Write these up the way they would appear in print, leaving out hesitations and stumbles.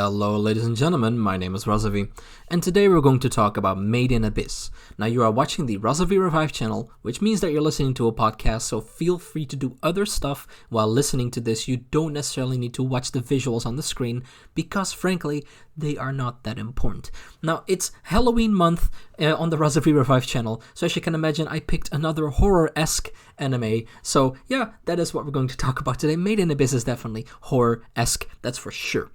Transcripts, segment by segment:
Hello, ladies and gentlemen, my name is Razovy, and today we're going to talk about Made in Abyss. Now, you are watching the Razovy Revive channel, which means that you're listening to a podcast, so feel free to do other stuff while listening to this. You don't necessarily need to watch the visuals on the screen, because frankly, they are not that important. Now, it's Halloween month on the Razovy Revive channel, so as you can imagine, I picked another horror-esque anime. So yeah, that is what we're going to talk about today. Made in Abyss is definitely horror-esque, that's for sure.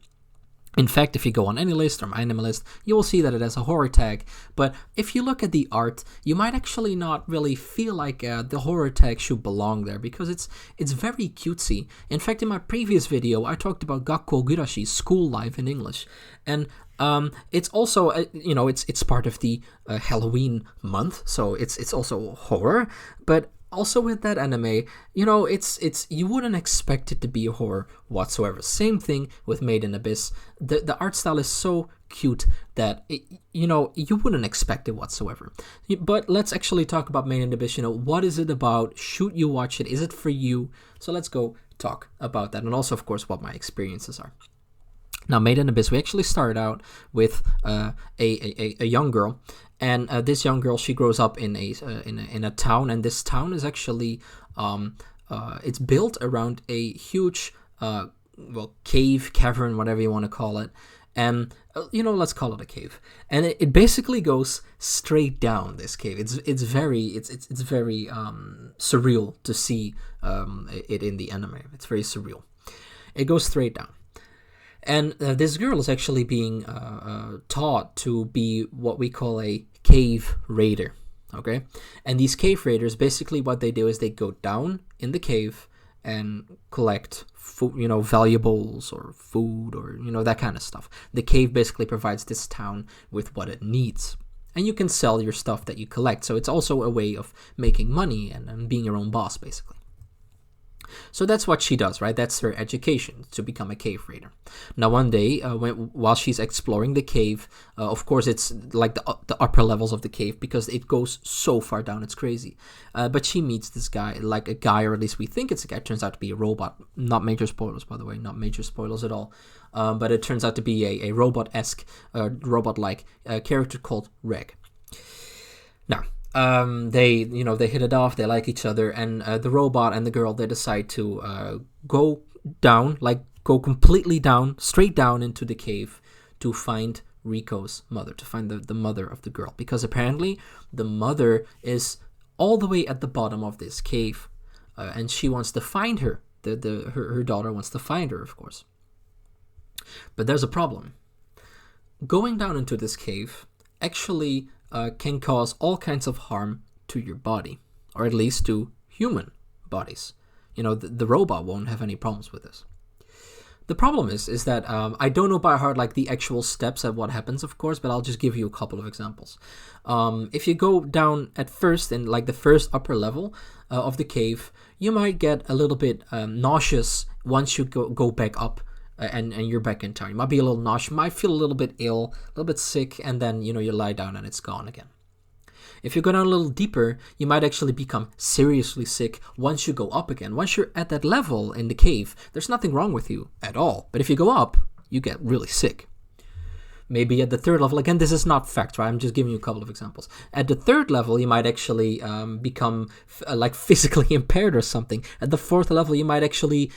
In fact, if you go on any list or my anime list, you will see that it has a horror tag. But if you look at the art, you might actually not really feel like the horror tag should belong there, because it's very cutesy. In fact, in my previous video, I talked about Gakkou Gurashi, school life in English, and it's also it's part of the Halloween month, so it's also horror, but. Also with that anime, it's you wouldn't expect it to be a horror whatsoever. Same thing with Made in Abyss. The art style is so cute that you wouldn't expect it whatsoever. But let's actually talk about Made in Abyss. What is it about? Should you watch it? Is it for you? So let's go talk about that, and also of course what my experiences are. Now, Made in Abyss, we actually started out with a young girl, and this young girl, she grows up in a town, and this town is actually it's built around a huge cavern, whatever you want to call it, and let's call it a cave, and it basically goes straight down this cave. It's very surreal to see it in the anime. It's very surreal. It goes straight down. And this girl is actually being taught to be what we call a cave raider, okay? And these cave raiders, basically what they do is they go down in the cave and collect food, valuables or food or, that kind of stuff. The cave basically provides this town with what it needs. And you can sell your stuff that you collect. So it's also a way of making money and being your own boss, basically. So that's what she does, right? That's her education, to become a cave raider. Now, one day, while she's exploring the cave, of course, it's like the upper levels of the cave, because it goes so far down, it's crazy. But she meets this guy, like a guy, or at least we think it's a guy. It turns out to be a robot. Not major spoilers, by the way, not major spoilers at all. But it turns out to be a robot-esque, robot-like character called Reg. Now, they hit it off, they like each other, and the robot and the girl, they decide to go completely down, straight down into the cave to find Rico's mother, to find the mother of the girl, because apparently the mother is all the way at the bottom of this cave, and she wants to find her. Her daughter wants to find her, of course. But there's a problem. Going down into this cave actually can cause all kinds of harm to your body, or at least to human bodies. The robot won't have any problems with this. The problem is that I don't know by heart like the actual steps of what happens, of course, but I'll just give you a couple of examples. If you go down at first in like the first upper level of the cave, you might get a little bit nauseous once you go back up. And you're back in town. You might be a little nauseous, you might feel a little bit ill, a little bit sick, and then, you lie down and it's gone again. If you go down a little deeper, you might actually become seriously sick once you go up again. Once you're at that level in the cave, there's nothing wrong with you at all. But if you go up, you get really sick. Maybe at the third level, again, this is not fact, right? I'm just giving you a couple of examples. At the third level, you might actually become physically impaired or something. At the fourth level, you might actually,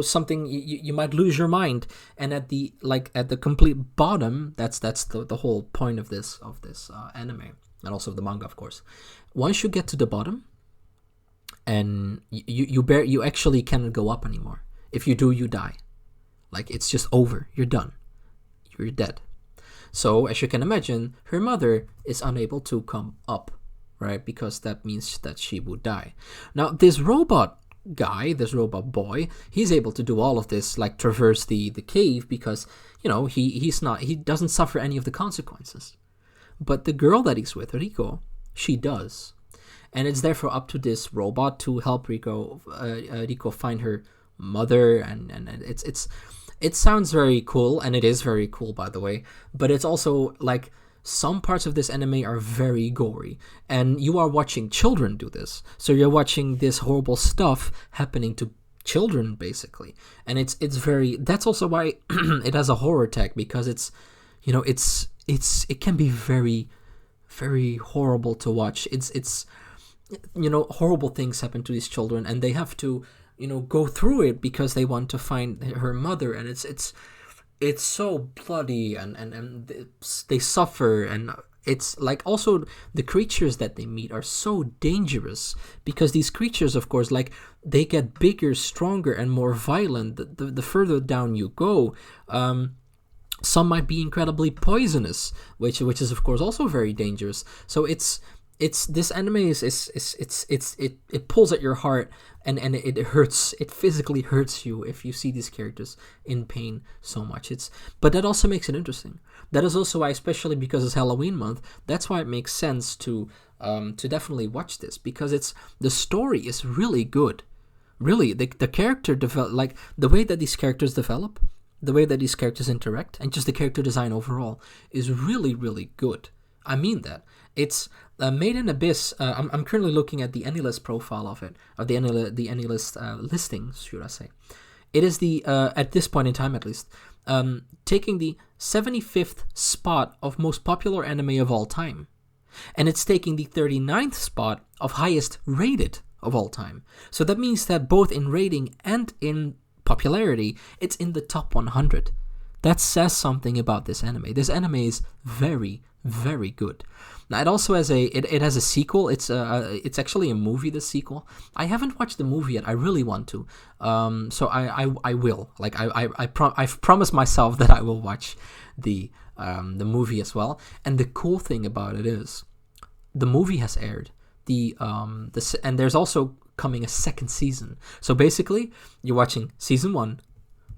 something, you might lose your mind. And at the complete bottom, that's the whole point of this anime, and also the manga, of course. Once you get to the bottom, and you actually cannot go up anymore. If you do, you die. It's just over. You're done. You're dead. So, as you can imagine, her mother is unable to come up, right? Because that means that she would die. Now, this robot guy, this robot boy, he's able to do all of this, traverse the cave, because, he doesn't suffer any of the consequences. But the girl that he's with, Rico, she does. And it's therefore up to this robot to help Rico find her mother, and it sounds very cool, and it is very cool, by the way, but it's also some parts of this anime are very gory, and you are watching children do this. So you're watching this horrible stuff happening to children basically, and it's very. That's also why it has a horror tag, because it's, you know, it can be very, very horrible to watch. It's you know, horrible things happen to these children, and they have to, you know, go through it because they want to find her mother, and it's so bloody, and they suffer, and it's like, also the creatures that they meet are so dangerous, because these creatures, of course, like, they get bigger, stronger, and more violent the further down you go. Some might be incredibly poisonous, which is of course also very dangerous. So it's this anime it pulls at your heart, and it hurts. It physically hurts you if you see these characters in pain so much. But that also makes it interesting. That is also why, especially because it's Halloween month, that's why it makes sense to definitely watch this, because the story is really good. Really, the character develop, like the way that these characters develop, the way that these characters interact, and just the character design overall is really, really good. I mean that. It's Made in Abyss. I'm currently looking at the AnyList profile of it, of the AnyList listings, should I say. It is the, at this point in time at least, taking the 75th spot of most popular anime of all time. And it's taking the 39th spot of highest rated of all time. So that means that both in rating and in popularity, it's in the top 100. That says something about this anime. This anime is very, very good. Now, it also has it has a sequel. It's actually a movie, the sequel. I haven't watched the movie yet. I really want to. So I will. Like, I've promised myself that I will watch the movie as well. And the cool thing about it is, the movie has aired. And there's also coming a second season. So basically, you're watching season 1,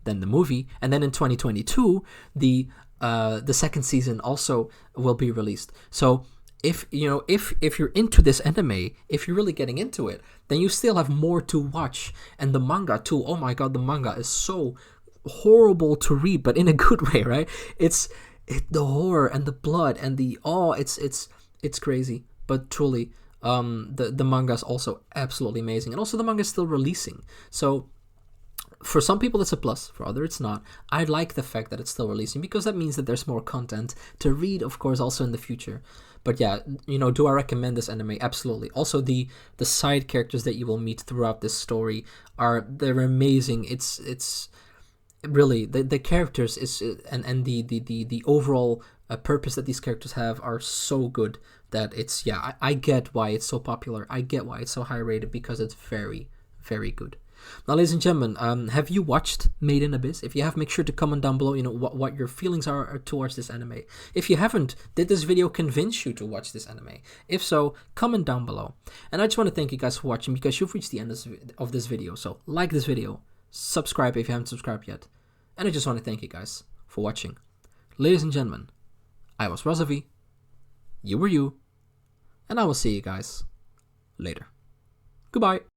then the movie, and then in 2022, the second season also will be released. So if you're into this anime, if you're really getting into it, then you still have more to watch. And the manga too. Oh my god, the manga is so horrible to read, but in a good way, right? The horror and the blood and it's crazy. But truly, the manga is also absolutely amazing, and also the manga is still releasing. So for some people it's a plus, for others it's not. I like the fact that it's still releasing, because that means that there's more content to read, of course, also in the future. But yeah, do I recommend this anime? Absolutely. Also, the side characters that you will meet throughout this story they're amazing. It's really the characters and the overall purpose that these characters have are so good that I get why it's so popular. I get why it's so high rated, because it's very, very good. Now, ladies and gentlemen, have you watched Made in Abyss? If you have, make sure to comment down below, what your feelings are towards this anime. If you haven't, did this video convince you to watch this anime? If so, comment down below. And I just want to thank you guys for watching, because you've reached the end of this video. So like this video, subscribe if you haven't subscribed yet. And I just want to thank you guys for watching. Ladies and gentlemen, I was Razovy, you were you, and I will see you guys later. Goodbye.